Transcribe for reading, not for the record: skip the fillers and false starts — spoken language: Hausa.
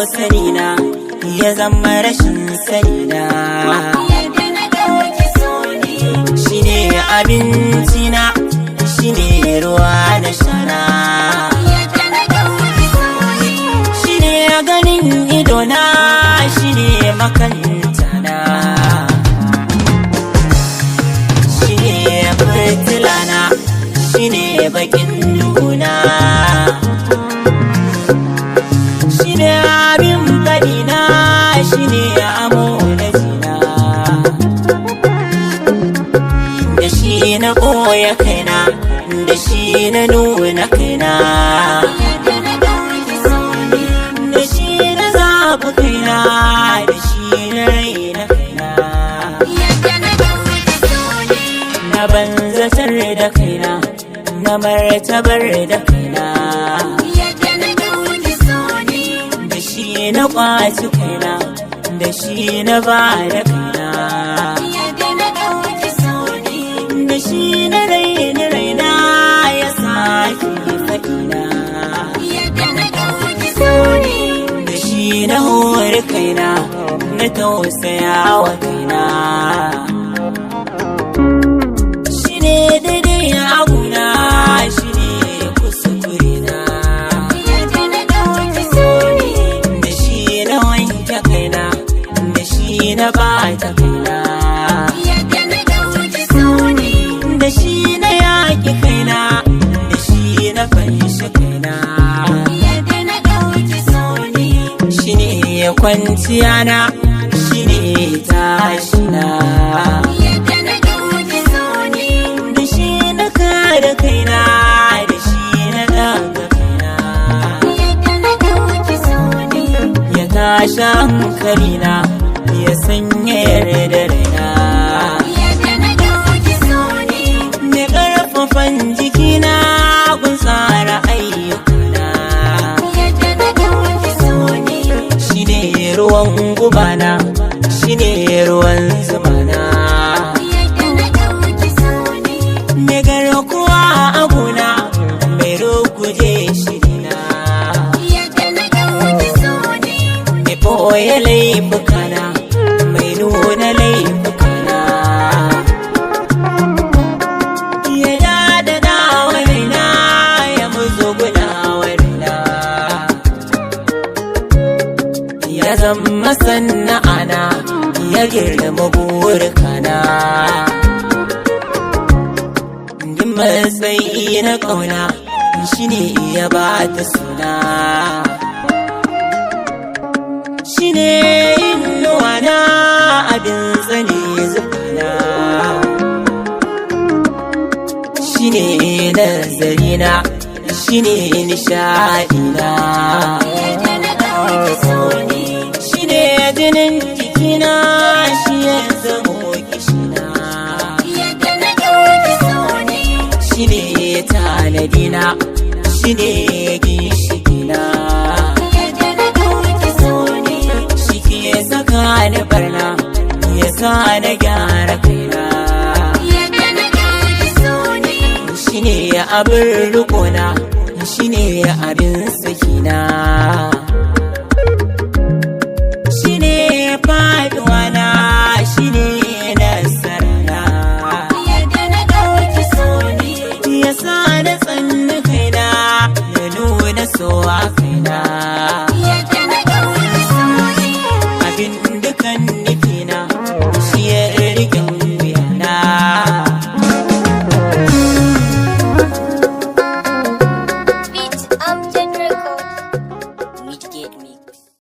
sanina ya zama rashin sanina. Yadda na ɗauki so ne. Shine abincina, shine ruwa na shana. Yadda na ɗauki so ne. Shine ganin idona, shine makantana. Shine fitilana, shine bakin duhuna. Shine abin faɗina, shine amo na jina. Da shi na ɓoye kaina, da shi na nuna kaina. Yadda na ɗauki so ne. Da shi na zaɓi kaina, da shi na raina kaina. Yadda na ɗauki so ne. Na banzatar da kaina, na martabar da kaina. Yadda na ɗauki so ne. Da shi na ƙwaci kaina, da shi na ba da kaina. Yadda na ɗauki so ne. Da shi na raina ya sake faɗina. Yadda na ɗauki so ne. Da shi na hori kaina, na tausaya wa kaina. Shi ne daidai aguna, shi ne kuskure na. Yadda na ɗauki so ne. Da shi na wanke kaina, da shi na bata kaina. Yadda na ɗauki so ne. Da shi na yaƙi kaina, da shi na fanshi kaina. Yadda na ɗauki so ne. Shi ne kwanciya na, shi ne tashi na. Yadda na ɗauki so ne. Da shi na kada kaina, da shi na ɗaga kaina. Yadda na ɗauki so ne. Ya tashi hankalina, ya sanya yarda raina. Yadda na ɗauki so ne. Ya ƙarfafan jikina, kun tsara ayyukana. Yadda na ɗauki so ne. Shi ne ruwan gubana, shi ne ruwan zumana. Yadda na ɗauki so ne. Mai garkuwa a gona, mai rukuje shirina. Yadda na ɗauki so ne. Mai ɓoye laifukana, mai nuna laifukana. Ya dadada wa raina, ya muzu guda wa raina. Ya zama sana'ana, ya girma burkana. Din matsayi na ƙauna, shi ne ya ba ta suna. Shi ne inuwa na, abin tsane zufana. Shi ne nazarina, shi ne nishaɗina. Yadda na ɗauki so ne. Shi ne jinin jikina, shi ya zamo kishina. Yadda na ɗauki so ne. Shi ne tanadina, shi ne gishigina. Yadda na ɗauki so ne. Shi ke saka ni barna, ya sa na gyara kaina. Yadda na ɗauki so ne. Shi ne abin rikona, shi ne abin sakina.